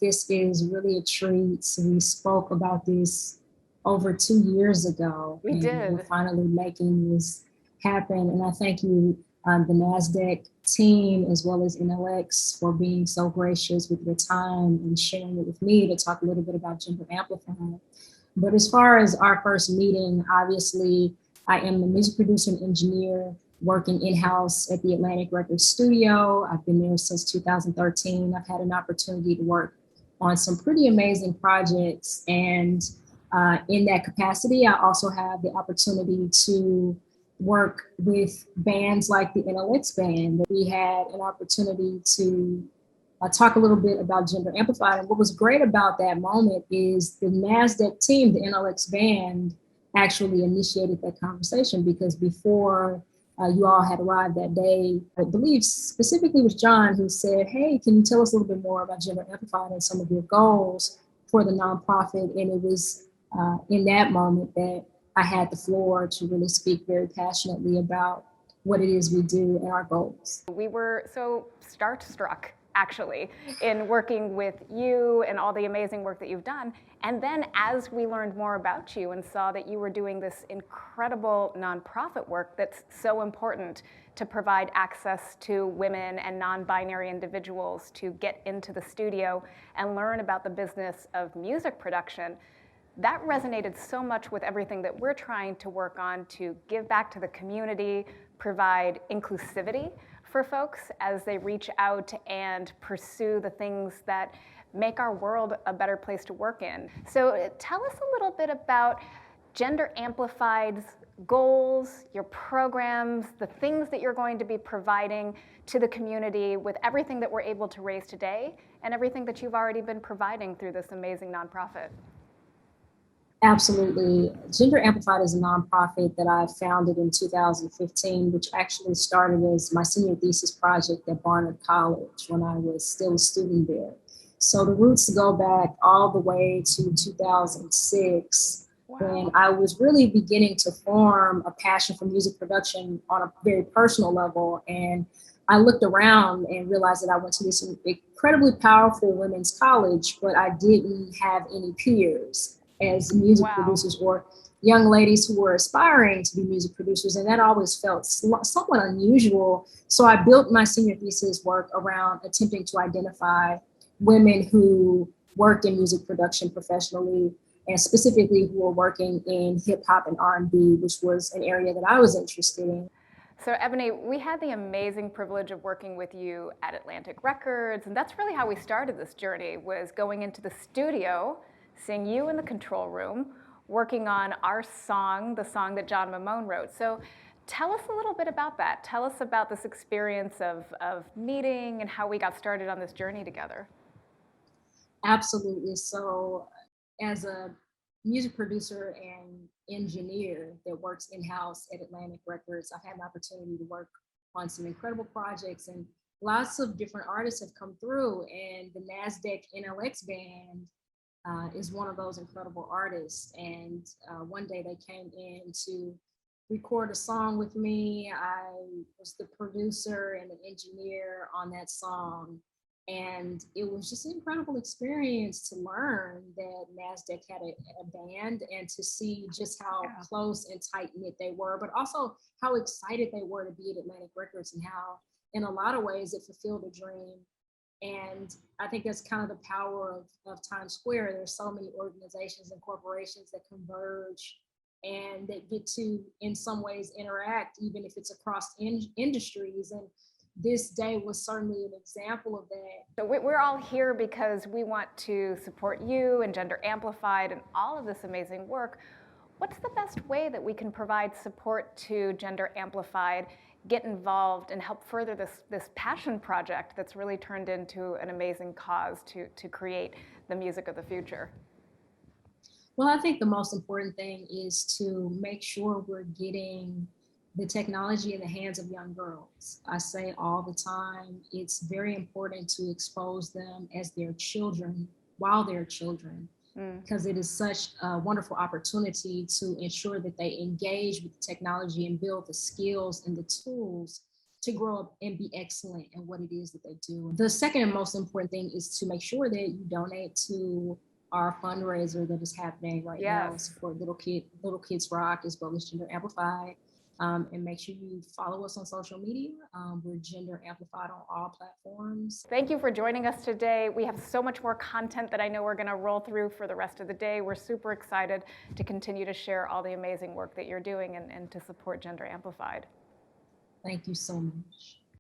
This is really a treat. So we spoke about this over 2 years ago, We and we're did. finally making this happen. And I thank you, the NASDAQ team, as well as NLX, for being so gracious with your time and sharing it with me to talk a little bit about Gender Amplified. But as far as our first meeting, obviously, I am a music producer and engineer working in-house at the Atlantic Records Studio. I've been there since 2013. I've had an opportunity to work on some pretty amazing projects. And in that capacity, I also have the opportunity to work with bands like the NLX band. We had an opportunity to talk a little bit about Gender Amplified. And what was great about that moment is the NASDAQ team, the NLX band, actually initiated that conversation, because before you all had arrived that day, I believe specifically was John who said, "Hey, can you tell us a little bit more about Gender Amplified and some of your goals for the nonprofit?" And it was in that moment that I had the floor to really speak very passionately about what it is we do and our goals. We were so starstruck, actually, in working with you and all the amazing work that you've done. And then as we learned more about you and saw that you were doing this incredible nonprofit work that's so important to provide access to women and non-binary individuals to get into the studio and learn about the business of music production, that resonated so much with everything that we're trying to work on to give back to the community, provide inclusivity for folks as they reach out and pursue the things that make our world a better place to work in. So tell us a little bit about Gender Amplified's goals, your programs, the things that you're going to be providing to the community with everything that we're able to raise today and everything that you've already been providing through this amazing nonprofit. Absolutely. Gender Amplified is a nonprofit that I founded in 2015, which actually started as my senior thesis project at Barnard College when I was still a student there. So the roots go back all the way to 2006, when I was really beginning to form a passion for music production on a very personal level. And I looked around and realized that I went to this incredibly powerful women's college, but I didn't have any peers as music producers or young ladies who were aspiring to be music producers. And that always felt somewhat unusual. So I built my senior thesis work around attempting to identify women who worked in music production professionally, and specifically who were working in hip hop and R&B, which was an area that I was interested in. So Ebony, we had the amazing privilege of working with you at Atlantic Records, and that's really how we started this journey, was going into the studio, seeing you in the control room, working on our song, the song that John Mamone wrote. So tell us a little bit about that. Tell us about this experience of meeting and how we got started on this journey together. Absolutely. So as a music producer and engineer that works in-house at Atlantic Records, I've had an opportunity to work on some incredible projects, and lots of different artists have come through, and the NASDAQ NLX band is one of those incredible artists. And one day they came in to record a song with me. I was the producer and the engineer on that song. And it was just an incredible experience to learn that NASDAQ had a band, and to see just how close and tight knit they were, but also how excited they were to be at Atlantic Records, and how in a lot of ways it fulfilled a dream. And I think that's kind of the power of Times Square. There's so many organizations and corporations that converge and that get to, in some ways, interact, even if it's across industries. And this day was certainly an example of that. So we're all here because we want to support you and Gender Amplified and all of this amazing work. What's the best way that we can provide support to Gender Amplified, get involved, and help further this passion project that's really turned into an amazing cause to create the music of the future? Well, I think the most important thing is to make sure we're getting the technology in the hands of young girls. I say all the time, it's very important to expose them as their children while they're children, because it is such a wonderful opportunity to ensure that they engage with the technology and build the skills and the tools to grow up and be excellent in what it is that they do. The second and most important thing is to make sure that you donate to our fundraiser that is happening right now, support Little Kids Rock, as well as Gender Amplified. And make sure you follow us on social media. We're Gender Amplified on all platforms. Thank you for joining us today. We have so much more content that I know we're going to roll through for the rest of the day. We're super excited to continue to share all the amazing work that you're doing and to support Gender Amplified. Thank you so much.